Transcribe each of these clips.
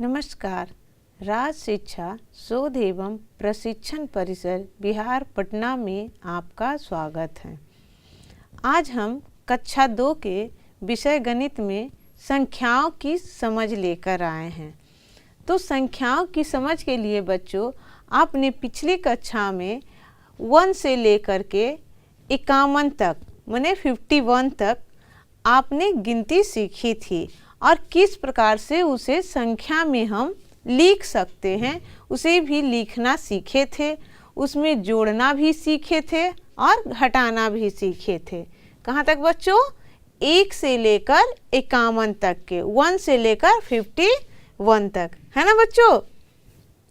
नमस्कार। राज शिक्षा शोध एवं प्रशिक्षण परिसर बिहार पटना में आपका स्वागत है। आज हम कक्षा 2 के विषय गणित में संख्याओं की समझ लेकर आए हैं। तो संख्याओं की समझ के लिए बच्चों, आपने पिछली कक्षा में 1 से लेकर के 51 तक माने 51 तक आपने गिनती सीखी थी और किस प्रकार से उसे संख्या में हम लिख सकते हैं उसे भी लिखना सीखे थे। उसमें जोड़ना भी सीखे थे और घटाना भी सीखे थे। कहाँ तक बच्चों? 1 से लेकर 51 तक के, 1 से लेकर 51 तक, है ना बच्चों?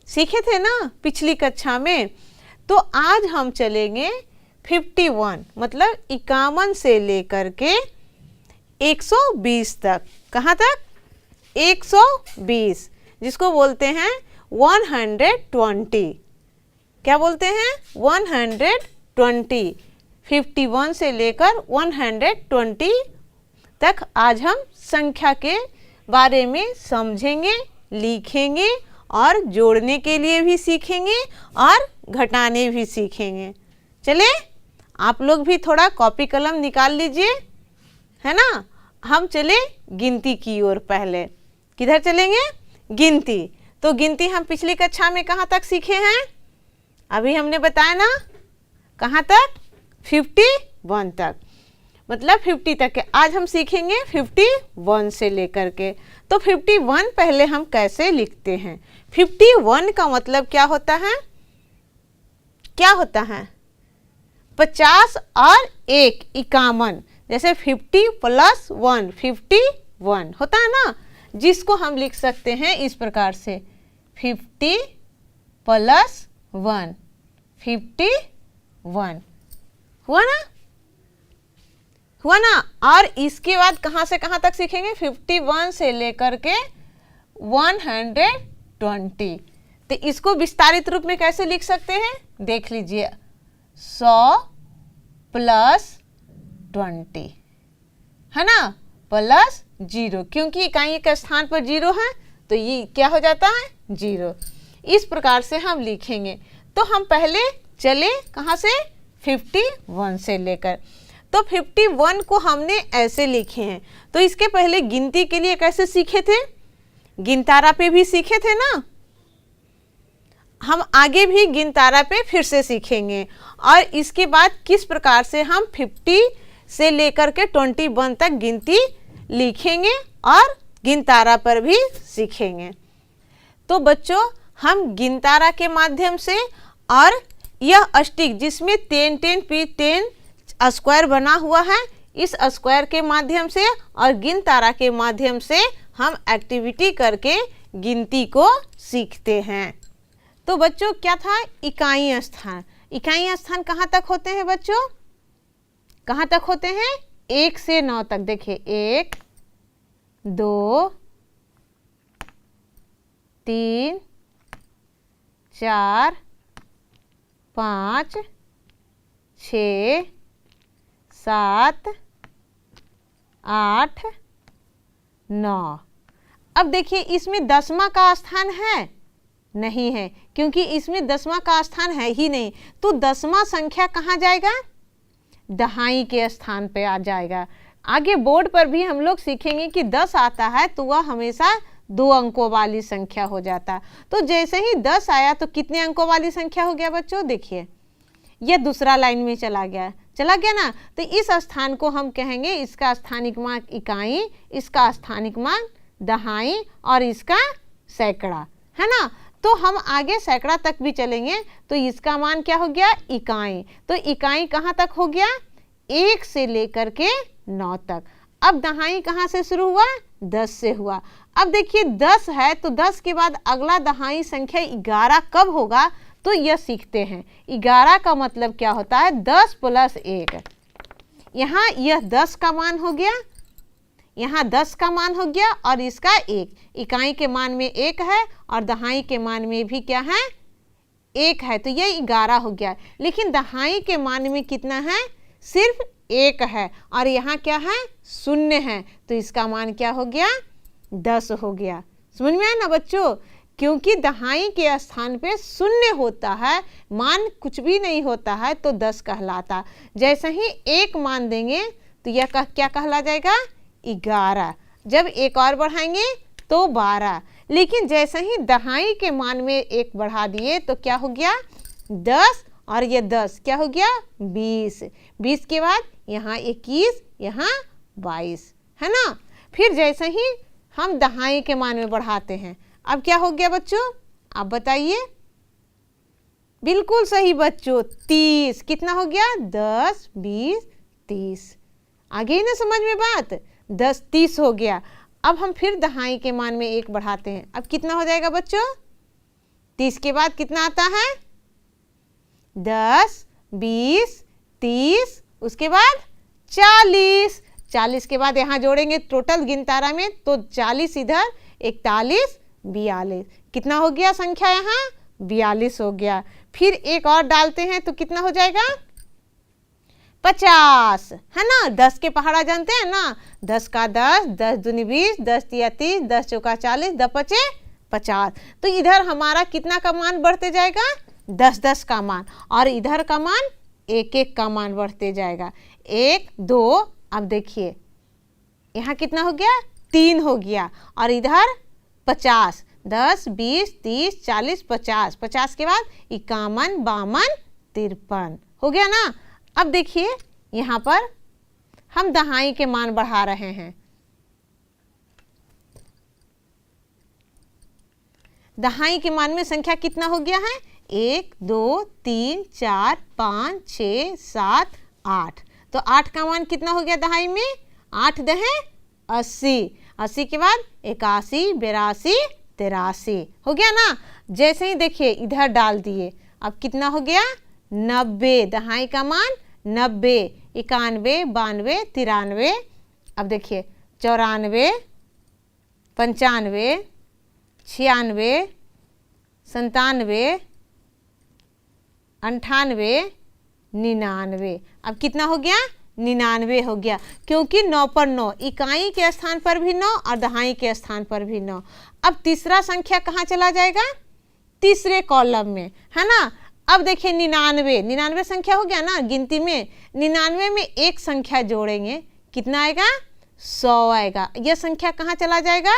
सीखे थे ना पिछली कक्षा में। तो आज हम चलेंगे 51 मतलब 51 से लेकर के 120 तक। कहाँ तक? 120, जिसको बोलते हैं 120। क्या बोलते हैं? 120। 51 से लेकर 120 तक आज हम संख्या के बारे में समझेंगे, लिखेंगे और जोड़ने के लिए भी सीखेंगे और घटाने भी सीखेंगे। चले, आप लोग भी थोड़ा कॉपी कलम निकाल लीजिए, है ना। हम चले गिनती की ओर। पहले किधर चलेंगे? गिनती। तो गिनती हम पिछली कक्षा में कहाँ तक सीखे हैं? अभी हमने बताया ना, कहाँ तक? 51 तक, मतलब 50 तक के। आज हम सीखेंगे 51 से लेकर के। तो 51 पहले हम कैसे लिखते हैं? 51 का मतलब क्या होता है? क्या होता है? 50 और 1 51, जैसे 50 + 1 51 होता है ना, जिसको हम लिख सकते हैं इस प्रकार से 50 + 1 51। हुआ ना? हुआ ना? और इसके बाद कहाँ से कहाँ तक सीखेंगे? 51 से लेकर के 120। तो इसको विस्तारित रूप में कैसे लिख सकते हैं? देख लीजिए, 100 + 20, है ना, प्लस 0, क्योंकि इकाई के स्थान पर 0 है तो ये क्या हो जाता है? 0। इस प्रकार से हम लिखेंगे। तो हम पहले चले कहाँ से? 51 से लेकर। तो 51 को हमने ऐसे लिखे हैं। तो इसके पहले गिनती के लिए कैसे सीखे थे? गिनतारा पे भी सीखे थे ना। हम आगे भी गिनतारा पे फिर से सीखेंगे और इसके बाद किस प्रकार से हम 50 से लेकर के 21 तक गिनती लिखेंगे और गिनतारा पर भी सीखेंगे। तो बच्चों, हम गिनतारा के माध्यम से और यह अस्टिक जिसमें 10 स्क्वायर बना हुआ है, इस स्क्वायर के माध्यम से और गिनतारा के माध्यम से हम एक्टिविटी करके गिनती को सीखते हैं। तो बच्चों क्या था? इकाई स्थान। इकाई स्थान कहाँ तक होते हैं बच्चों? कहाँ तक होते हैं? 1 से 9 तक। देखिए 1 2 3 4 5 6 7 8 9। अब देखिए इसमें 10वां का स्थान है? नहीं है, क्योंकि इसमें 10वां का स्थान है ही नहीं। तो 10वां संख्या कहाँ जाएगा? दहाई के स्थान पे आ जाएगा। आगे बोर्ड पर भी हम लोग सीखेंगे कि 10 आता है तो वह हमेशा 2 अंकों वाली संख्या हो जाता। तो जैसे ही 10 आया तो कितने अंकों वाली संख्या हो गया बच्चों? देखिए यह दूसरा लाइन में चला गया ना। तो इस स्थान को हम कहेंगे, इसका स्थानिक मान इकाई, इसका स्थानिक मान दहाई और इसका सैकड़ा, है ना। तो हम आगे सैकड़ा तक भी चलेंगे तो इसका मान क्या हो गया? इकाई। तो इकाई कहाँ तक हो गया? 1 से लेकर के 9 तक। अब दहाई कहाँ से शुरू हुआ? 10 से हुआ। अब देखिए 10 है तो 10 के बाद अगला दहाई संख्या 11 कब होगा? तो यह सीखते हैं। 11 का मतलब क्या होता है? 10 + 1। यहाँ यह 10 का मान हो गया, यहाँ 10 का मान हो गया और इसका 1। इकाई के मान में 1 है और दहाई के मान में भी क्या है? 1 है, तो ये 11 हो गया। लेकिन दहाई के मान में कितना है? सिर्फ 1 है और यहाँ क्या है? 0 है, तो इसका मान क्या हो गया? 10 हो गया। समझ में आया ना बच्चों? क्योंकि दहाई के स्थान पे शून्य होता है, मान कुछ भी नहीं होता है, तो 10 कहलाता। जैसे ही एक मान देंगे तो यह क्या कहला जाएगा? 11। जब एक और बढ़ाएंगे तो 12। लेकिन जैसे ही दहाई के मान में एक बढ़ा दिए तो क्या हो गया? 10, और ये 10 क्या हो गया? 20। 20 के बाद यहाँ 21, यहाँ 22, है ना? फिर जैसे ही हम दहाई के मान में बढ़ाते हैं, अब क्या हो गया बच्चों? आप बताइए। बिल्कुल सही बच्चों, 30। कितना हो गया? 10, 20, 30। आ गई ना समझ में बात? 10, 30 हो गया। अब हम फिर दहाई के मान में एक बढ़ाते हैं, अब कितना हो जाएगा बच्चों? 30 के बाद कितना आता है? 10, 20, 30, उसके बाद 40। 40 के बाद यहाँ जोड़ेंगे टोटल गिनतारा में, तो 40 इधर, 41, 42। कितना हो गया संख्या? यहाँ 42 हो गया। फिर एक और डालते हैं तो कितना हो जाएगा? 50, है ना? 10 के पहाड़ा जानते हैं ना? 10 का 10, 10 दूनी 20, 10 तिया 30, 10 चौका 40, 10 पचे 50। तो इधर हमारा कितना का मान बढ़ते जाएगा? 10, 10 का मान, और इधर का मान 1, 1 का मान बढ़ते जाएगा। 1, 2, अब देखिए यहाँ कितना हो गया? 3 हो गया, और इधर 50, 10, 20, 30, 40, 50। 50 के बाद 51, 52, 53 हो गया ना? अब देखिए यहाँ पर हम दहाई के मान बढ़ा रहे हैं। दहाई के मान में संख्या कितना हो गया है? 1, 2, 3, 4, 5, 6, 7, 8। तो 8 का मान कितना हो गया दहाई में? 8 दहे 80। 80 के बाद 81, 82, 83 हो गया ना? जैसे ही देखिए इधर डाल दिए, अब कितना हो गया? 90। दहाई का मान 90, 91, 92, 93। अब देखिए 94, 95, 96, 97, 98, 99। अब कितना हो गया? 99 हो गया, क्योंकि 9 पर 9, इकाई के स्थान पर भी 9 और दहाई के स्थान पर भी 9। अब तीसरा संख्या कहाँ चला जाएगा? तीसरे कॉलम में, है ना? अब देखिए 99, 99 संख्या हो गया ना गिनती में। 99 में एक संख्या जोड़ेंगे, कितना आएगा? 100 आएगा। यह संख्या कहाँ चला जाएगा?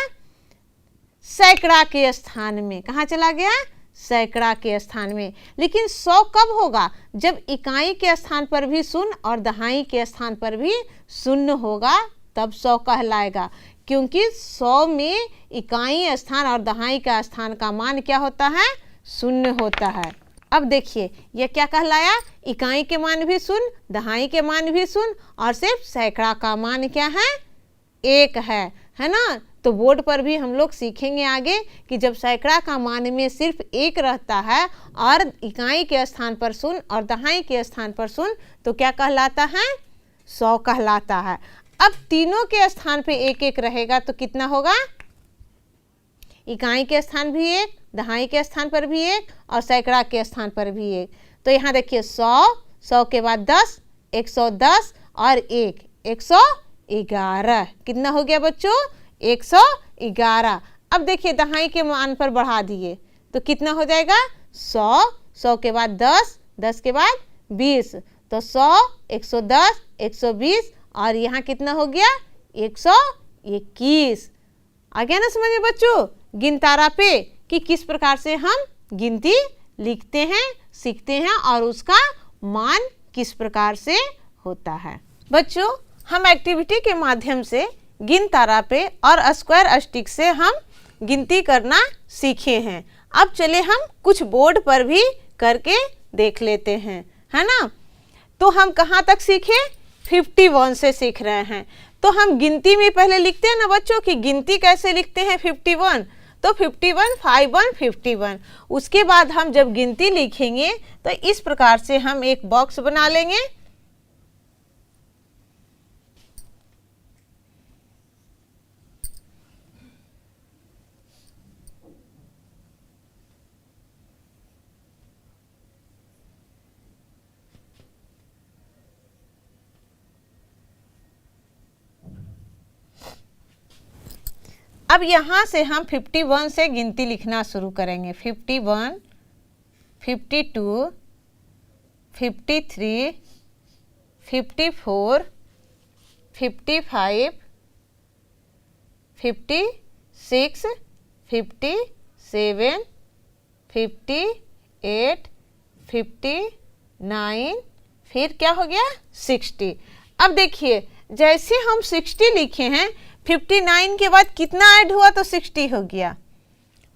सैकड़ा के स्थान में। कहाँ चला गया? सैकड़ा के स्थान में। लेकिन 100 कब होगा? जब इकाई के स्थान पर भी शून्य और दहाई के स्थान पर भी शून्य होगा, तब 100 कहलाएगा। क्योंकि 100 में इकाई स्थान और दहाई का स्थान का मान क्या होता है? शून्य होता है। अब देखिए यह क्या कहलाया? इकाई के मान भी शून्य, दहाई के मान भी शून्य, और सिर्फ सैकड़ा का मान क्या है? 1 है ना? तो बोर्ड पर भी हम लोग सीखेंगे आगे कि जब सैकड़ा का मान में सिर्फ 1 रहता है और इकाई के स्थान पर शून्य और दहाई के स्थान पर शून्य, तो क्या कहलाता है? 100 कहलाता है। अब तीनों के स्थान पे 1, 1 रहेगा तो कितना होगा? इकाई के स्थान भी 1, दहाई के स्थान पर भी 1 और सैकड़ा के स्थान पर भी 1। तो यहाँ देखिए 100, 100 के बाद 10, 110 और 1, 111। कितना हो गया बच्चों? 111। अब देखिए दहाई के मान पर बढ़ा दिए तो कितना हो जाएगा? 100, 100 के बाद 10, 10 के बाद 20, तो 100, 110, 120, और यहाँ कितना हो गया? 121। आ गया ना समझ में बच्चों गिनतारा पे कि किस प्रकार से हम गिनती लिखते हैं, सीखते हैं और उसका मान किस प्रकार से होता है। बच्चों हम एक्टिविटी के माध्यम से गिनतारा पे और स्क्वायर स्टिक से हम गिनती करना सीखे हैं। अब चले हम कुछ बोर्ड पर भी करके देख लेते हैं, है ना? तो हम कहाँ तक सीखे? 51 से सीख रहे हैं। तो हम गिनती में पहले लिखते हैं ना बच्चों कि गिनती कैसे लिखते हैं 51। तो 51, 51, 51। उसके बाद हम जब गिनती लिखेंगे तो इस प्रकार से हम एक बॉक्स बना लेंगे। अब यहाँ से हम 51 से गिनती लिखना शुरू करेंगे। 51, 52, 53, 54, 55, 56, 57, 58, 59, फिर क्या हो गया 60। अब देखिए जैसे हम 60 लिखे हैं, 59 के बाद कितना ऐड हुआ तो 60 हो गया।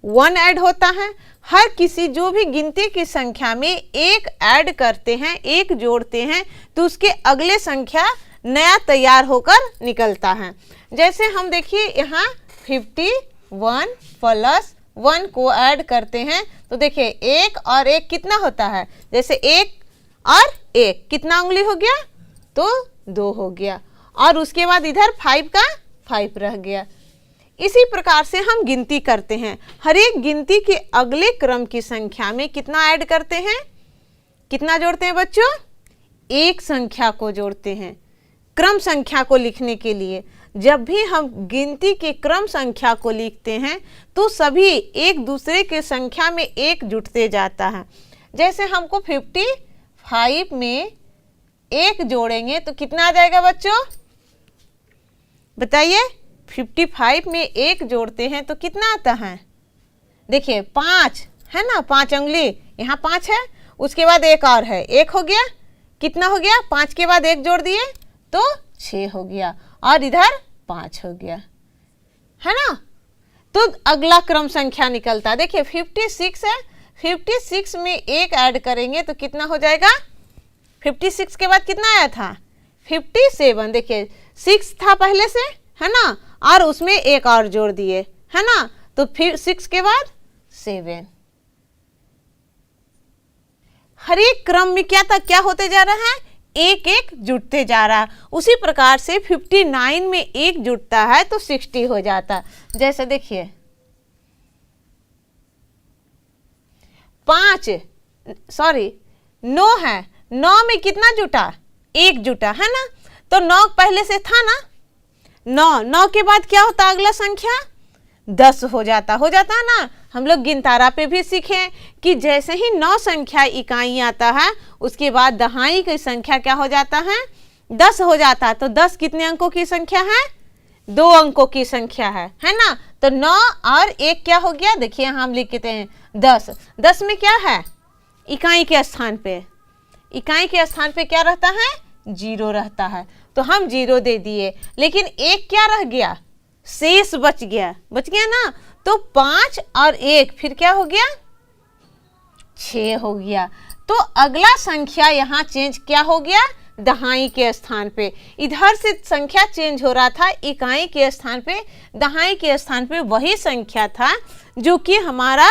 1 ऐड होता है। हर किसी जो भी गिनती की संख्या में एक ऐड करते हैं, एक जोड़ते हैं, तो उसके अगले संख्या नया तैयार होकर निकलता है। जैसे हम देखिए यहाँ 51 प्लस 1 को ऐड करते हैं तो देखिए 1 और 1 कितना होता है, जैसे 1 और 1 कितना उंगली हो गया तो 2 हो गया, और उसके बाद इधर 5 का 5 रह गया। इसी प्रकार से हम गिनती करते हैं। हर एक गिनती के अगले क्रम की संख्या में कितना ऐड करते हैं, कितना जोड़ते हैं बच्चों, एक संख्या को जोड़ते हैं। क्रम संख्या को लिखने के लिए जब भी हम गिनती के क्रम संख्या को लिखते हैं तो सभी एक दूसरे के संख्या में एक जुड़ते जाता है। जैसे हमको 55 में एक जोड़ेंगे तो कितना आ जाएगा बच्चों, बताइए। 55 में एक जोड़ते हैं तो कितना आता है, देखिए 5 है ना, 5 उंगली, यहाँ 5 है, उसके बाद एक और है, 1 हो गया, कितना हो गया, 5 के बाद 1 जोड़ दिए तो 6 हो गया, और इधर 5 हो गया, है ना। तो अगला क्रम संख्या निकलता, देखिए 56 है, 56 में एक ऐड करेंगे तो कितना हो जाएगा, 56 के बाद कितना आया था 57, देखिए 6 था पहले से, है ना, और उसमें एक और जोड़ दिए, है ना, तो फिर 6 के बाद 7। हर एक क्रम में क्या होते जा रहा है, एक एक जुड़ते जा रहा। उसी प्रकार से 59 में एक जुड़ता है तो 60 हो जाता। जैसे देखिए 9 है, 9 में कितना जुटा, एक जुटा, है ना, तो 9 पहले से था ना, 9 के बाद क्या होता अगला संख्या 10 हो जाता है ना। हम लोग गिनतारा पे भी सीखे कि जैसे ही 9 संख्या इकाई आता है उसके बाद दहाई की संख्या क्या हो जाता है 10 हो जाता है। तो 10 कितने अंकों की संख्या है, 2 अंकों की संख्या है ना। तो 9 और 1 क्या हो गया, देखिए हम लिखते हैं 10। 10 में क्या है, इकाई के स्थान पे, इकाई के स्थान पे क्या रहता है, 0 रहता है, तो हम 0 दे दिए। लेकिन 1 क्या रह गया, शेष बच गया ना, तो 5 और 1 फिर क्या हो गया 6 हो गया। तो अगला संख्या यहाँ चेंज क्या हो गया, दहाई के स्थान पे। इधर से संख्या चेंज हो रहा था, इकाई के स्थान पे, दहाई के स्थान पे वही संख्या था जो कि हमारा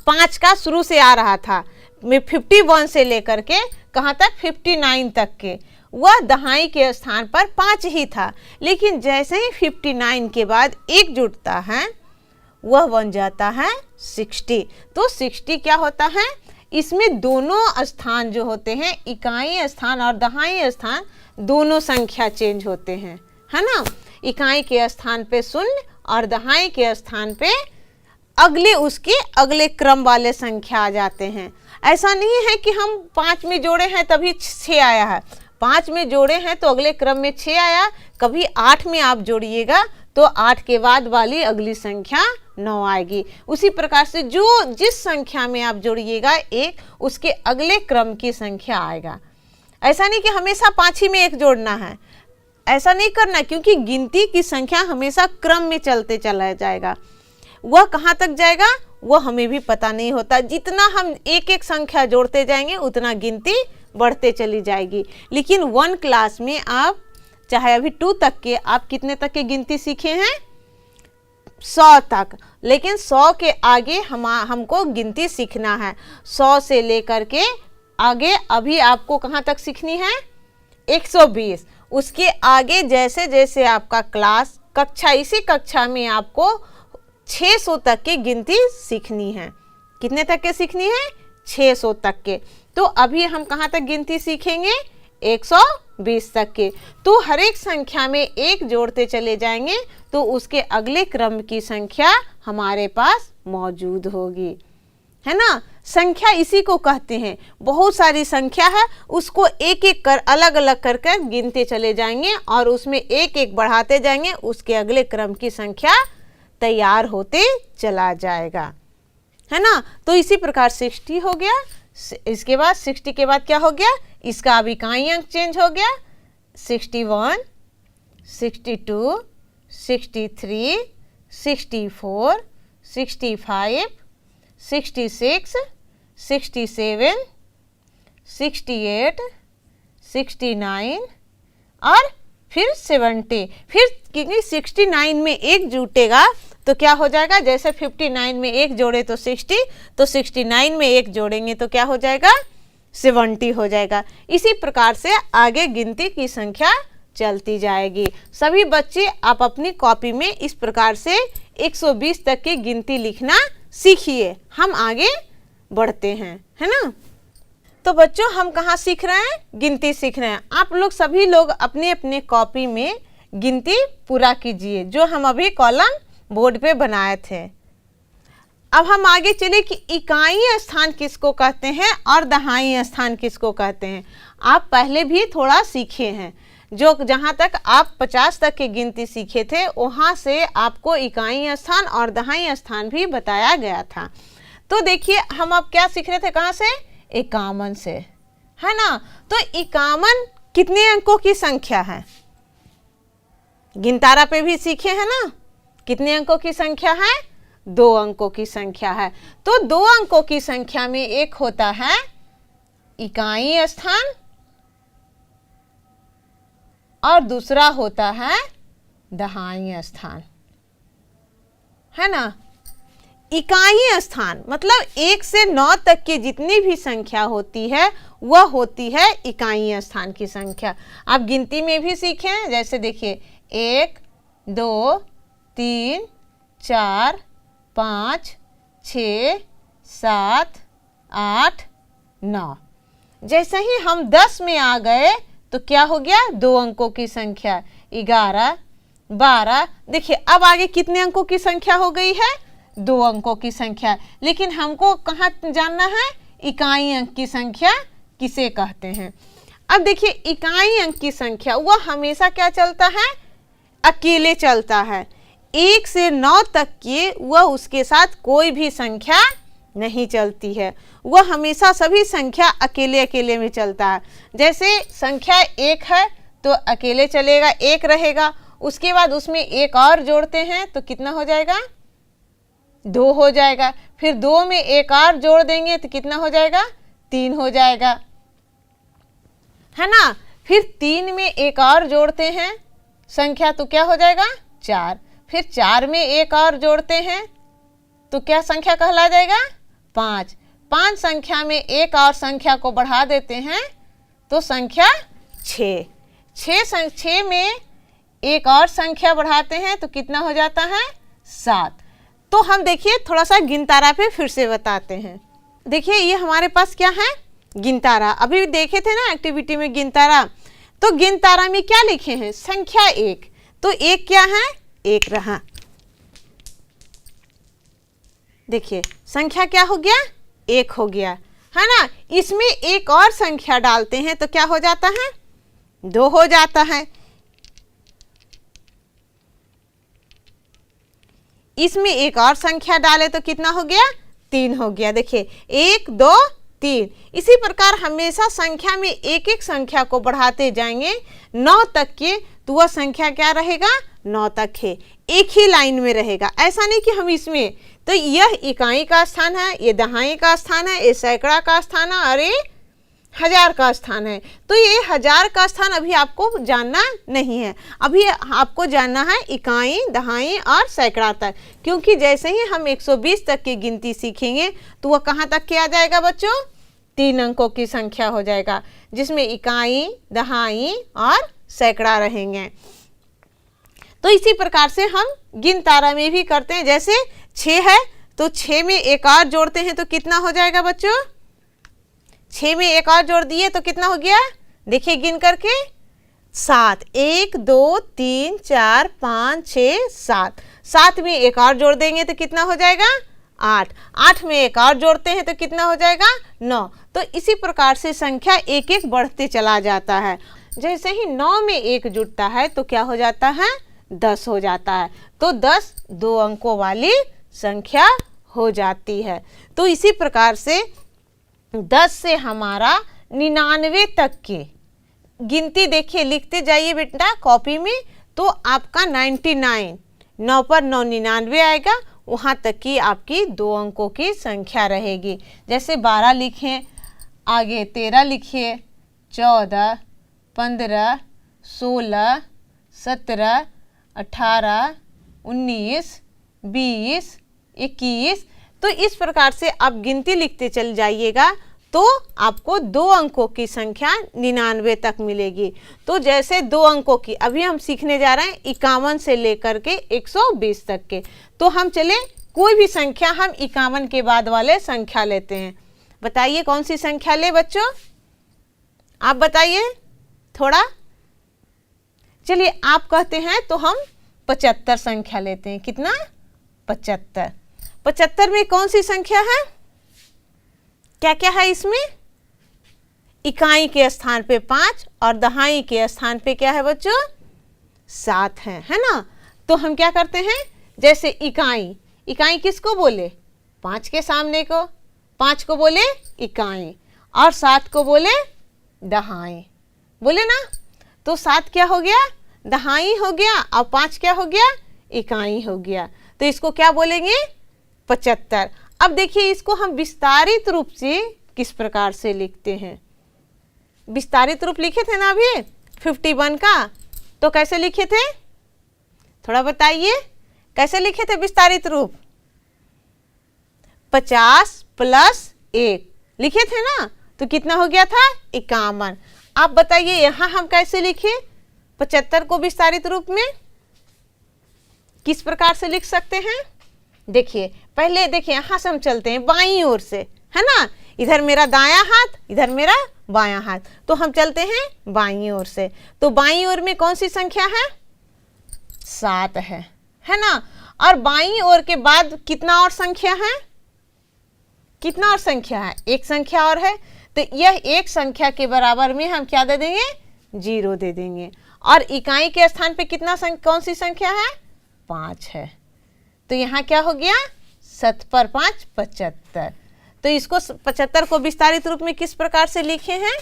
5 का शुरू से आ रहा था, 51 से लेकर के कहाँ तक 59 तक के, वह दहाई के स्थान पर 5 ही था। लेकिन जैसे ही 59 के बाद एक जुड़ता है वह बन जाता है 60। तो 60 क्या होता है, इसमें दोनों स्थान जो होते हैं, इकाई स्थान और दहाई स्थान, दोनों संख्या चेंज होते हैं, है ना। इकाई के स्थान पे 0 और दहाई के स्थान पे उसके अगले क्रम वाले संख्या आ जाते हैं। ऐसा नहीं है कि हम 5 में जोड़े हैं तभी 6 आया है, 5 में जोड़े हैं तो अगले क्रम में 6 आया। कभी 8 में आप जोड़िएगा तो 8 के बाद वाली अगली संख्या 9 आएगी। उसी प्रकार से जिस संख्या में आप जोड़िएगा 1, उसके अगले क्रम की संख्या आएगा। ऐसा नहीं कि हमेशा 5 ही में 1 जोड़ना है, ऐसा नहीं करना, क्योंकि गिनती की संख्या हमेशा क्रम में चलते चला जाएगा। वह कहाँ तक जाएगा वह हमें भी पता नहीं होता। जितना हम एक एक संख्या जोड़ते जाएंगे उतना गिनती बढ़ते चली जाएगी। लेकिन 1 क्लास में आप चाहे अभी 2 तक के, आप कितने तक के गिनती सीखे हैं, 100 तक। लेकिन 100 के आगे हमको गिनती सीखना है। 100 से लेकर के आगे अभी आपको कहाँ तक सीखनी है, 120। उसके आगे जैसे जैसे आपका कक्षा, इसी कक्षा में आपको 600 तक की गिनती सीखनी है। कितने तक के सीखनी है, 600 तक के। तो अभी हम कहाँ तक गिनती सीखेंगे, 20 तक के। तो हर एक संख्या में एक जोड़ते चले जाएंगे तो उसके अगले क्रम की संख्या हमारे पास मौजूद होगी, है ना। संख्या इसी को कहते हैं, बहुत सारी संख्या है उसको एक एक कर अलग अलग कर कर गिनते चले जाएंगे और उसमें एक एक बढ़ाते जाएंगे, उसके अगले क्रम की संख्या तैयार होते चला जाएगा, है ना। तो इसी प्रकार 60 हो गया, इसके बाद 60 के बाद क्या हो गया, इसका अब इकाई अंक चेंज हो गया, 61, 62, 63, 64, 65, 66, 67, 68, 69 और फिर 70। फिर क्योंकि 69 में एक जुटेगा तो क्या हो जाएगा, जैसे 59 में एक जोड़े तो 60, तो 69 में एक जोड़ेंगे तो क्या हो जाएगा, 70 हो जाएगा। इसी प्रकार से आगे गिनती की संख्या चलती जाएगी। सभी बच्चे आप अपनी कॉपी में इस प्रकार से 120 तक की गिनती लिखना सीखिए। हम आगे बढ़ते हैं, है ना। तो बच्चों हम कहाँ सीख रहे हैं, गिनती सीख रहे हैं। आप लोग सभी लोग अपने अपने कॉपी में गिनती पूरा कीजिए जो हम अभी कॉलम बोर्ड पे बनाए थे। अब हम आगे चले कि इकाई स्थान किसको कहते हैं और दहाई स्थान किसको कहते हैं। आप पहले भी थोड़ा सीखे हैं, जो जहाँ तक आप 50 तक की गिनती सीखे थे वहाँ से आपको इकाई स्थान और दहाई स्थान भी बताया गया था। तो देखिए हम अब क्या सीख रहे थे, कहाँ से, 51 से, है ना। तो 51 कितने अंकों की संख्या है, गिनतारा पे भी सीखे हैं ना, कितने अंकों की संख्या है, 2 अंकों की संख्या है। तो 2 अंकों की संख्या में एक होता है इकाई स्थान और दूसरा होता है दहाई स्थान, है ना। इकाई स्थान मतलब 1 से 9 तक की जितनी भी संख्या होती है वह होती है इकाई स्थान की संख्या। आप गिनती में भी सीखें, जैसे देखिए 1, 2, 3, 4, 5, 6, 7, 8, 9। जैसे ही हम 10 में आ गए तो क्या हो गया, 2 अंकों की संख्या, 11, 12। देखिए अब आगे कितने अंकों की संख्या हो गई है, 2 अंकों की संख्या। लेकिन हमको कहाँ जानना है, इकाई अंक की संख्या किसे कहते हैं। अब देखिए इकाई अंक की संख्या वह हमेशा क्या चलता है, अकेले चलता है। 1 से 9 तक की वह उसके साथ कोई भी संख्या नहीं चलती है, वह हमेशा सभी संख्या अकेले अकेले में चलता है। जैसे संख्या 1 है तो अकेले चलेगा, 1 रहेगा, उसके बाद उसमें एक और जोड़ते हैं तो कितना हो जाएगा, 2 हो जाएगा। फिर 2 में एक और जोड़ देंगे तो कितना हो जाएगा, 3 हो जाएगा, है ना। फिर 3 में एक और जोड़ते हैं संख्या तो क्या हो जाएगा, 4। फिर 4 में एक और जोड़ते हैं तो क्या संख्या कहला जाएगा, 5। 5 संख्या में एक और संख्या को बढ़ा देते हैं तो संख्या 6। 6 में एक और संख्या बढ़ाते हैं तो कितना हो जाता है, 7। तो हम देखिए थोड़ा सा गिनतारा पे फिर से बताते हैं। देखिए ये हमारे पास क्या है, गिनतारा। अभी देखे थे ना एक्टिविटी में गिनतारा, तो गिनतारा में क्या लिखे हैं, संख्या 1। तो 1 क्या है, 1 रहा। देखिए संख्या क्या हो गया, 1 हो गया, है ना। इसमें एक और संख्या डालते हैं तो क्या हो जाता है, 2 हो जाता है। इसमें एक और संख्या डाले तो कितना हो गया, 3 हो गया। देखिए 1, 2, 3। इसी प्रकार हमेशा संख्या में एक एक संख्या को बढ़ाते जाएंगे 9 तक के, तो वह संख्या क्या रहेगा, 9 तक है, एक ही लाइन में रहेगा। ऐसा नहीं कि हम इसमें, तो यह इकाई का स्थान है, ये दहाई का स्थान है, ये सैकड़ा का स्थान है और ये 1000 का स्थान है। तो ये 1000 का स्थान अभी आपको जानना नहीं है, अभी आपको जानना है इकाई, दहाई और सैकड़ा तक। क्योंकि जैसे ही हम 120 तक की गिनती सीखेंगे तो वह कहाँ तक के आ जाएगा बच्चों, 3 अंकों की संख्या हो जाएगा, जिसमें इकाई, दहाई और सैकड़ा रहेंगे। तो इसी प्रकार से हम गिनतारा में भी करते हैं। जैसे 6 है तो 6 में एक और जोड़ते हैं तो कितना हो जाएगा बच्चों, 6 में एक और जोड़ दिए तो कितना हो गया, देखिए गिन करके 7, 1 2 3 4 5 6 7, 7 में एक और जोड़ देंगे तो कितना हो जाएगा 8, 8 में एक और जोड़ते हैं तो कितना हो जाएगा 9। तो इसी प्रकार से संख्या एक एक बढ़ते चला जाता है। जैसे ही 9 में एक जुड़ता है तो क्या हो जाता है 10 हो जाता है। तो 10 2 अंकों वाली संख्या हो जाती है। तो इसी प्रकार से 10 से हमारा 99 तक की गिनती देखिए, लिखते जाइए बेटा कॉपी में, तो आपका 99, 9 पर 9 99 आएगा, वहाँ तक की आपकी 2 अंकों की संख्या रहेगी। जैसे 12 लिखें, आगे 13 लिखिए, 14 15 16 17 18 19 20 21। तो इस प्रकार से आप गिनती लिखते चल जाइएगा तो आपको 2 अंकों की संख्या 99 तक मिलेगी। तो जैसे 2 अंकों की अभी हम सीखने जा रहे हैं 51 से लेकर के 120 तक के। तो हम चले कोई भी संख्या हम 51 के बाद वाले संख्या लेते हैं। बताइए कौन सी संख्या ले बच्चों, आप बताइए थोड़ा। चलिए आप कहते हैं तो हम 75 संख्या लेते हैं। कितना 75। 75 में कौन सी संख्या है, क्या क्या है इसमें, इकाई के स्थान पे 5 और दहाई के स्थान पे क्या है बच्चों 7 है ना। तो हम क्या करते हैं, जैसे इकाई, इकाई किसको बोले 5 के सामने को, 5 को बोले इकाई और 7 को बोले दहाई, बोले ना। तो 7 क्या हो गया दहाई हो गया और 5 क्या हो गया इकाई हो गया। तो इसको क्या बोलेंगे 75। अब देखिए इसको हम विस्तारित रूप से किस प्रकार से लिखते हैं। विस्तारित रूप लिखे थे ना अभी 51 का, तो कैसे लिखे थे थोड़ा बताइए, कैसे लिखे थे विस्तारित रूप 50 + 1 लिखे थे ना, तो कितना हो गया था 51। आप बताइए यहाँ हम कैसे लिखे 75 को विस्तारित रूप में, किस प्रकार से लिख सकते हैं। देखिए पहले देखिए यहाँ से हम चलते हैं बाईं ओर से, है ना, इधर मेरा दायां हाथ इधर मेरा बायां हाथ, तो हम चलते हैं बाईं ओर से। तो बाईं ओर में कौन सी संख्या है 7 है ना। और बाईं ओर के बाद कितना और संख्या है, कितना और संख्या है, एक संख्या और है। तो यह एक संख्या के बराबर में हम क्या दे देंगे 0 दे देंगे। और इकाई के स्थान पे कितना कौन सी संख्या है 5 है। तो यहाँ क्या हो गया 7 पर 5 75। तो इसको 75 को विस्तारित रूप में किस प्रकार से लिखे हैं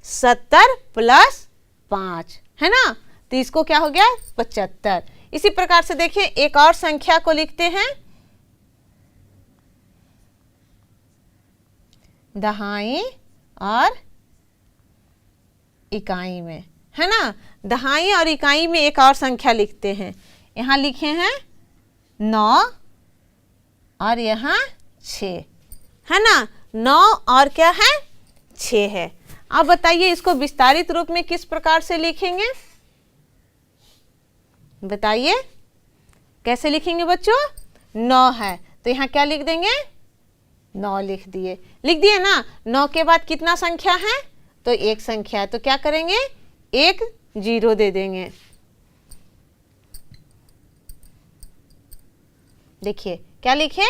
70 + 5 है ना। तो इसको क्या हो गया 75। इसी प्रकार से देखिए एक और संख्या को लिखते हैं दहाई और इकाई में, है ना। दहाई और इकाई में एक और संख्या लिखते हैं, यहाँ लिखे हैं 9 और यहाँ 6 है ना। 9 और क्या है 6 है। अब बताइए इसको विस्तारित रूप में किस प्रकार से लिखेंगे, बताइए कैसे लिखेंगे बच्चों। 9 है तो यहाँ क्या लिख देंगे 9 लिख दिए ना। 9 के बाद कितना संख्या है तो एक संख्या है, तो क्या करेंगे 1 0 दे देंगे। देखिए क्या लिखे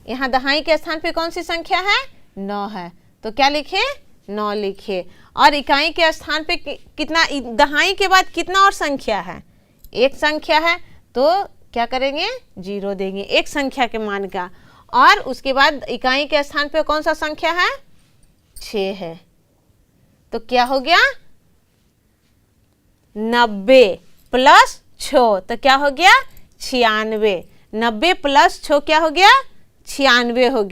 यहाँ दहाई के स्थान पे कौन सी संख्या है 9 है, तो क्या लिखे 9 लिखे। और इकाई के स्थान पे कितना, दहाई के बाद कितना और संख्या है एक संख्या है, तो क्या करेंगे 0 देंगे एक संख्या के मान का। और उसके बाद इकाई के स्थान पे कौन सा संख्या है 6 है, तो क्या हो गया 90 + 6, तो क्या हो गया 96। 90 + 6 क्या हो गया 96 हो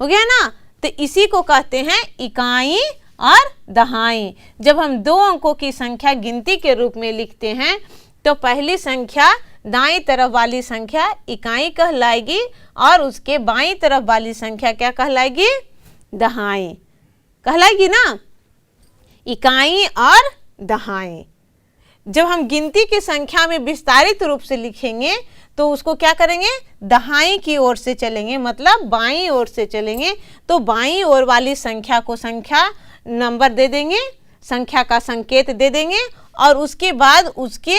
गया ना। तो इसी को कहते हैं इकाई और दहाई। जब हम 2 अंकों की संख्या गिनती के रूप में लिखते हैं तो पहली संख्या दाईं तरफ वाली संख्या इकाई कहलाएगी और उसके बाईं तरफ वाली संख्या क्या कहलाएगी दहाई कहलाएगी ना, इकाई और दहाई। जब हम गिनती की संख्या में विस्तारित रूप से लिखेंगे तो उसको क्या करेंगे दहाई की ओर से चलेंगे, मतलब बाईं ओर से चलेंगे। तो बाईं ओर वाली संख्या को संख्या नंबर दे देंगे संख्या का संकेत दे देंगे और उसके बाद उसके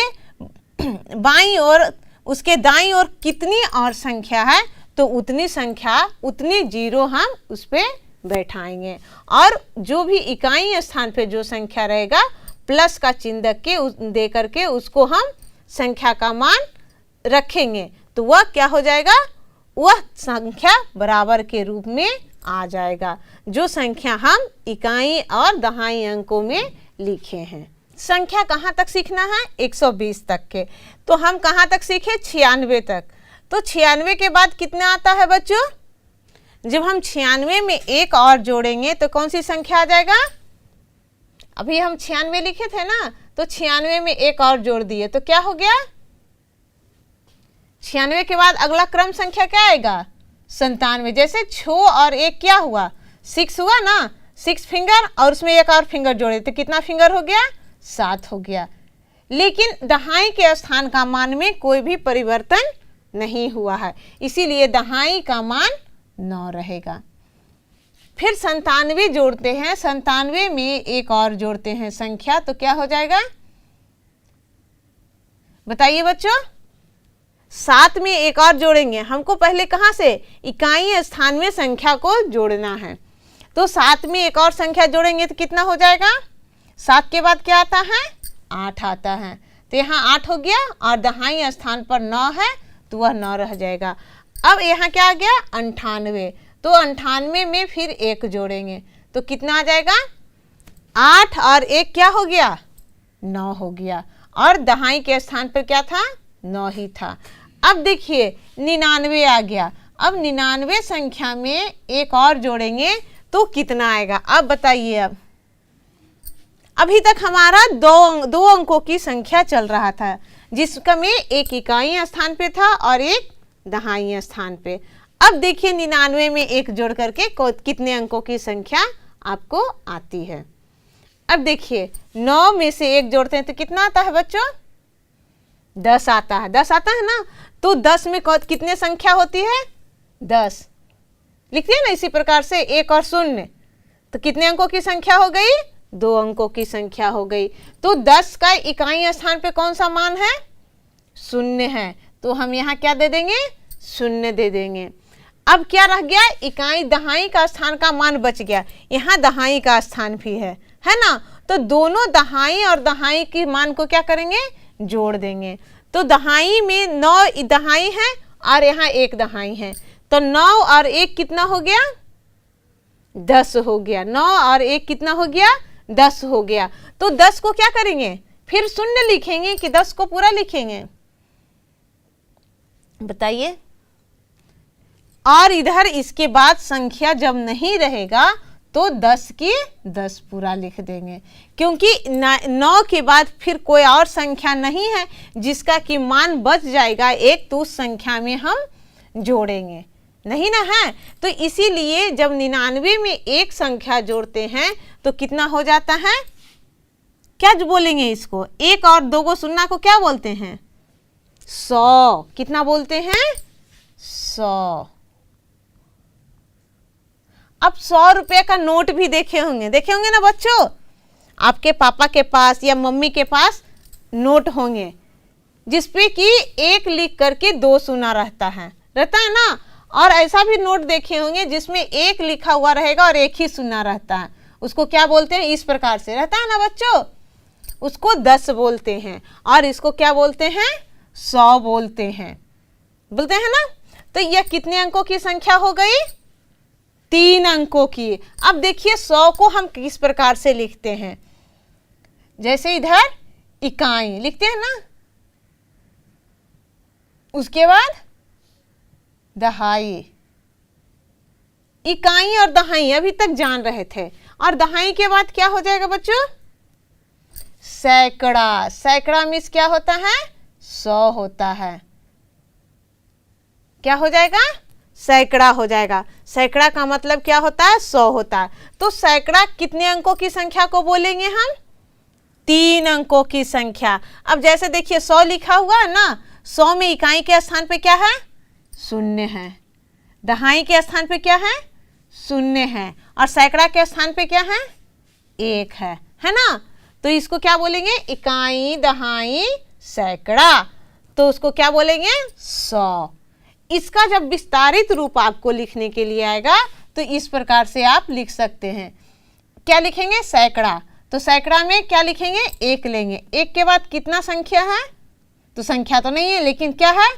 बाईं ओर, उसके दाईं ओर कितनी और संख्या है तो उतनी संख्या, उतनी जीरो हम उस पर बैठाएंगे और जो भी इकाई स्थान पे जो संख्या रहेगा प्लस का चिन्ह दे करके उसको हम संख्या का मान रखेंगे तो वह क्या हो जाएगा, वह संख्या बराबर के रूप में आ जाएगा जो संख्या हम इकाई और दहाई अंकों में लिखे हैं। संख्या कहाँ तक सीखना है, 120 तक के। तो हम कहाँ तक सीखे, 96 तक। तो 96 के बाद कितना आता है बच्चों, जब हम 96 में एक और जोड़ेंगे तो कौन सी संख्या आ जाएगा, अभी हम 96 लिखे थे ना, तो 96 में एक और जोड़ दिए तो क्या हो गया, 96 के बाद अगला क्रम संख्या क्या आएगा, 97। जैसे 6 और 1 क्या हुआ, 6 हुआ ना, 6 फिंगर और उसमें एक और फिंगर जोड़े तो कितना फिंगर हो गया, 7 हो गया। लेकिन दहाई के स्थान का मान में कोई भी परिवर्तन नहीं हुआ है, इसीलिए दहाई का मान 9 रहेगा। फिर 97 जोड़ते हैं, 97 में एक और जोड़ते हैं संख्या तो क्या हो जाएगा, बताइए बच्चों। 7 में एक और जोड़ेंगे, हमको पहले कहाँ से, इकाई स्थान में संख्या को जोड़ना है। तो 7 में एक और संख्या जोड़ेंगे तो कितना हो जाएगा, 7 के बाद क्या आता है, 8 आता है। तो यहाँ 8 हो गया और दहाई स्थान पर 9 है तो वह 9 रह जाएगा। अब यहाँ क्या आ गया, 98। तो 98 में फिर 1 जोड़ेंगे तो कितना आ जाएगा, 8 और 1 क्या हो गया, 9 हो गया और दहाई के स्थान पर क्या था, 9 ही था। अब देखिए 99 आ गया, अब 99 संख्या में एक और जोड़ेंगे तो कितना आएगा, अब बताइए। अब अभी तक हमारा दो अंकों की संख्या चल रहा था जिसका में एक इकाई स्थान पे था और एक दहाई स्थान पे। अब देखिए 99 में एक जोड़ करके कितने अंकों की संख्या आपको आती है। अब देखिए 9 में से एक जोड़ते हैं तो कितना आता है बच्चों, 10 आता है। 10 आता है ना, तो 10 में कितने संख्या होती है, 10 लिखते हैं ना। इसी प्रकार से 1 और 0 तो कितने अंकों की संख्या हो गई, 2 अंकों की संख्या हो गई। तो 10 का इकाई स्थान पे कौन सा मान है, 0 है, तो हम यहाँ क्या दे देंगे, 0 दे देंगे। अब क्या रह गया, इकाई दहाई का स्थान का मान बच गया, यहाँ दहाई का स्थान भी है ना। तो दोनों दहाई और दहाई के मान को क्या करेंगे, जोड़ देंगे। तो दहाई में 9 दहाई है और यहाँ 1 दहाई है, तो 9 और 1 कितना हो गया, 10 हो गया। 9 और 1 कितना हो गया, 10 हो गया। तो 10 को क्या करेंगे, फिर 0 लिखेंगे कि 10 को पूरा लिखेंगे, बताइए। और इधर इसके बाद संख्या जब नहीं रहेगा तो 10 की 10 पूरा लिख देंगे, क्योंकि 9 के बाद फिर कोई और संख्या नहीं है जिसका कि मान बच जाएगा एक, तो उस संख्या में हम जोड़ेंगे नहीं ना है। तो इसीलिए जब 99 में एक संख्या जोड़ते हैं तो कितना हो जाता है, क्या जो बोलेंगे इसको, 1 और 2 को सुनना को क्या बोलते हैं, 100। कितना बोलते हैं, 100। अब 100 रुपये का नोट भी देखे होंगे ना बच्चों, आपके पापा के पास या मम्मी के पास नोट होंगे जिसपे कि 1 लिख करके 2 सुना रहता है ना। और ऐसा भी नोट देखे होंगे जिसमें 1 लिखा हुआ रहेगा और 1 ही सुना रहता है, उसको क्या बोलते हैं, इस प्रकार से रहता है ना बच्चों, उसको 10 बोलते हैं। और इसको क्या बोलते हैं, 100 बोलते हैं ना। तो यह कितने अंकों की संख्या हो गई, 3 अंकों की। अब देखिए 100 को हम किस प्रकार से लिखते हैं, जैसे इधर इकाई लिखते हैं ना, उसके बाद दहाई। इकाई और दहाई अभी तक जान रहे थे, और दहाई के बाद क्या हो जाएगा बच्चों, सैकड़ा। सैकड़ा मीन्स क्या होता है, 100 होता है। क्या हो जाएगा, सैकड़ा हो जाएगा। सैकड़ा का मतलब क्या होता है, 100 होता है। तो सैकड़ा कितने अंकों की संख्या को बोलेंगे हम, 3 अंकों की संख्या। अब जैसे देखिए 100 लिखा हुआ है ना, 100 में इकाई के स्थान पे क्या है, 0 है, दहाई के स्थान पे क्या है, 0 है, और सैकड़ा के स्थान पे क्या है, 1 है। है ना। तो इसको क्या बोलेंगे, इकाई, दहाई, सैकड़ा, तो उसको क्या बोलेंगे, 100। इसका जब विस्तारित रूप आपको लिखने के लिए आएगा तो इस प्रकार से आप लिख सकते हैं। क्या लिखेंगे, सैकड़ा, तो सैकड़ा में क्या लिखेंगे, 1 लेंगे। 1 के बाद कितना संख्या है, तो संख्या तो नहीं है लेकिन क्या है,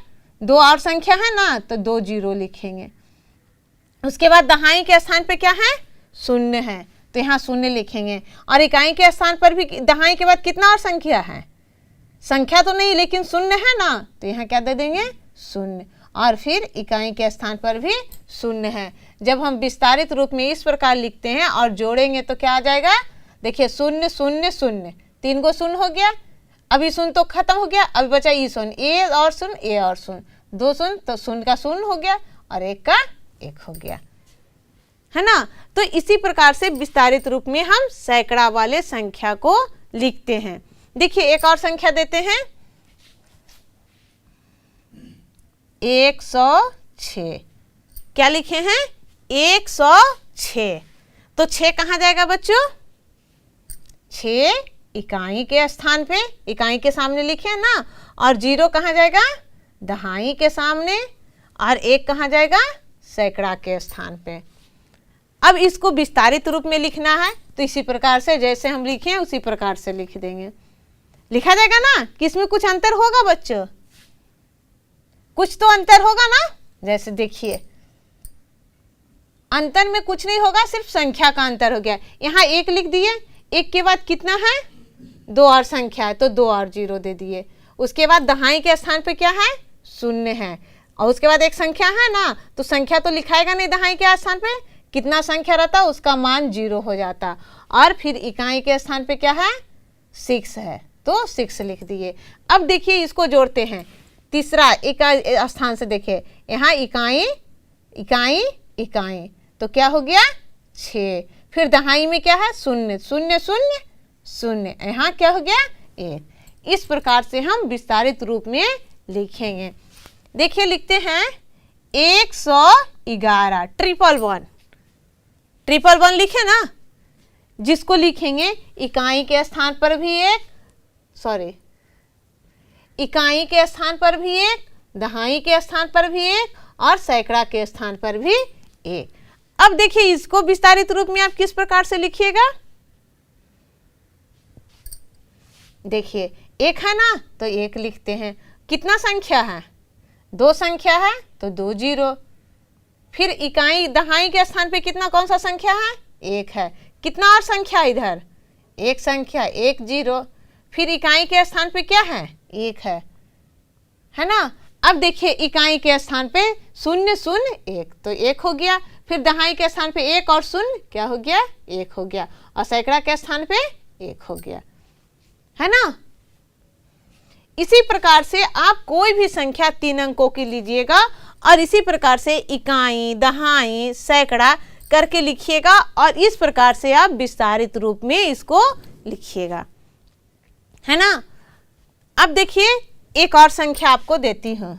2 और संख्या है ना, तो 2 जीरो लिखेंगे। उसके बाद दहाई के स्थान पे क्या है, 0 है, तो यहाँ 0 लिखेंगे। और इकाई के स्थान पर भी दहाई के बाद कितना और संख्या है, संख्या तो नहीं लेकिन 0 है ना, तो यहाँ क्या दे देंगे, 0। और फिर इकाई के स्थान पर भी 0 है। जब हम विस्तारित रूप में इस प्रकार लिखते हैं और जोड़ेंगे तो क्या आ जाएगा, देखिए 0 0 0, 3 गो 0 हो गया, अभी 0 तो खत्म हो गया, अभी बचा ई 0, ए और 0, ए और 0, 2 0, तो 0 का 0 हो गया और 1 का 1 हो गया, है ना। तो इसी प्रकार से विस्तारित रूप में हम सैकड़ा वाले संख्या को लिखते हैं। देखिए एक और संख्या देते हैं, 106। क्या लिखे हैं, 106। तो 6 कहाँ जाएगा बच्चों, 6 इकाई के स्थान पे, इकाई के सामने लिखे ना, और 0 कहाँ जाएगा, दहाई के सामने, और 1 कहाँ जाएगा, सैकड़ा के स्थान पे। अब इसको विस्तारित रूप में लिखना है तो इसी प्रकार से जैसे हम लिखे हैं उसी प्रकार से लिख देंगे। लिखा जाएगा ना, कि इसमें कुछ अंतर होगा बच्चों, कुछ तो अंतर होगा ना। जैसे देखिए अंतर में कुछ नहीं होगा, सिर्फ संख्या का अंतर हो गया। यहाँ 1 लिख दिए, 1 के बाद कितना है, 2 और संख्या है तो 2 और 0 दे दिए। उसके बाद दहाई के स्थान पे क्या है, 0 है, और उसके बाद एक संख्या है ना, तो संख्या तो लिखाएगा नहीं, दहाई के स्थान पे कितना संख्या रहता उसका मान 0 हो जाता। और फिर इकाई के स्थान पे क्या है, 6 है, तो 6 लिख दिए। अब देखिए इसको जोड़ते हैं, तीसरा इकाई स्थान से देखिए, यहाँ इकाई इकाई इकाई, तो क्या हो गया, 6। फिर दहाई में क्या है, 0 0 0 0, यहाँ क्या हो गया, 1। इस प्रकार से हम विस्तारित रूप में लिखेंगे। देखिए लिखते हैं 111, 111, 111 लिखे ना, जिसको लिखेंगे इकाई के स्थान पर भी 1, सॉरी इकाई के स्थान पर भी 1, दहाई के स्थान पर भी 1, और सैकड़ा के स्थान पर भी 1। अब देखिए इसको विस्तारित रूप में आप किस प्रकार से लिखिएगा, देखिए 1 है ना, तो 1 लिखते हैं। कितना संख्या है, 2 संख्या है तो 2 0। फिर इकाई दहाई के स्थान पे कितना, कौन सा संख्या है, 1 है। कितना और संख्या इधर, 1 संख्या, 1 0। फिर इकाई के स्थान पे क्या है, 1 है ना। अब देखिए इकाई के स्थान पे 0 0 1, तो 1 हो गया। फिर दहाई के स्थान पे 1 और 0 क्या हो गया, 1 हो गया, और सैकड़ा के स्थान पे 1 हो गया, है ना। इसी प्रकार से आप कोई भी संख्या 3 अंकों की लीजिएगा और इसी प्रकार से इकाई, दहाई, सैकड़ा करके लिखिएगा, और इस प्रकार से आप विस्तारित रूप में इसको लिखिएगा, है ना। अब देखिए एक और संख्या आपको देती हूं,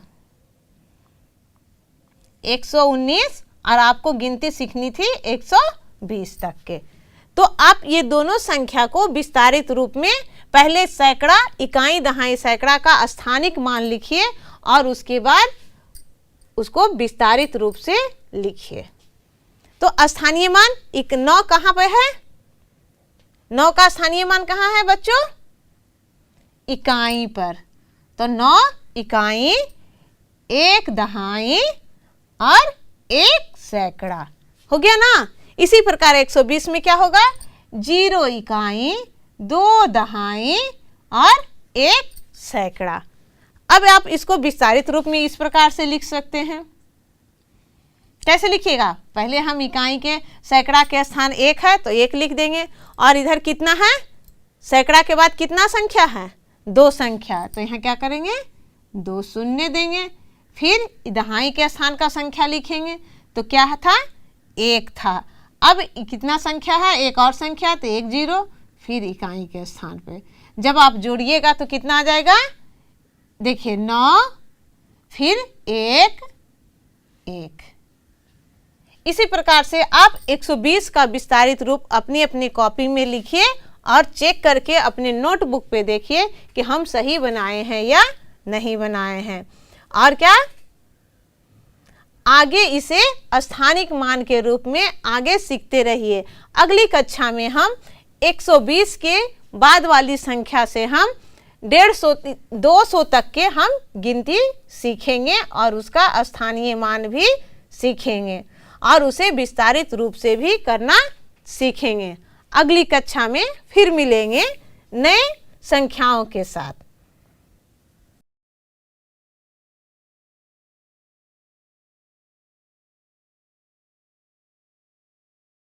119, और आपको गिनती सीखनी थी 120 तक के। तो आप ये दोनों संख्या को विस्तारित रूप में पहले सैकड़ा, इकाई, दहाई, सैकड़ा का स्थानिक मान लिखिए और उसके बाद उसको विस्तारित रूप से लिखिए। तो स्थानीय मान 9 कहाँ पे है, 9 का स्थानीय मान कहाँ है बच्चों, इकाई पर। तो 9 इकाई, 1 दहाई और 1 सैकड़ा हो गया ना। इसी प्रकार 120 में क्या होगा, 0 इकाई, 2 दहाई और 1 सैकड़ा। अब आप इसको विस्तारित रूप में इस प्रकार से लिख सकते हैं। कैसे लिखिएगा, पहले हम इकाई के सैकड़ा के स्थान 1 है तो 1 लिख देंगे, और इधर कितना है, सैकड़ा के बाद कितना संख्या है, 2 संख्या, तो यहाँ क्या करेंगे, 2 शून्य देंगे। फिर दहाई के स्थान का संख्या लिखेंगे तो क्या था, 1 था। अब कितना संख्या है, 1 और संख्या, तो 1 0। फिर इकाई के स्थान पे जब आप जोड़िएगा तो कितना आ जाएगा, देखिए 9, फिर 1 1। इसी प्रकार से आप 120 का विस्तारित रूप अपनी अपनी कॉपी में लिखिए और चेक करके अपने नोटबुक पे देखिए कि हम सही बनाए हैं या नहीं बनाए हैं। और क्या, आगे इसे स्थानिक मान के रूप में आगे सीखते रहिए। अगली कक्षा में हम 120 के बाद वाली संख्या से हम 150 200 तक के हम गिनती सीखेंगे और उसका स्थानीय मान भी सीखेंगे और उसे विस्तारित रूप से भी करना सीखेंगे। अगली कक्षा में फिर मिलेंगे नए संख्याओं के साथ।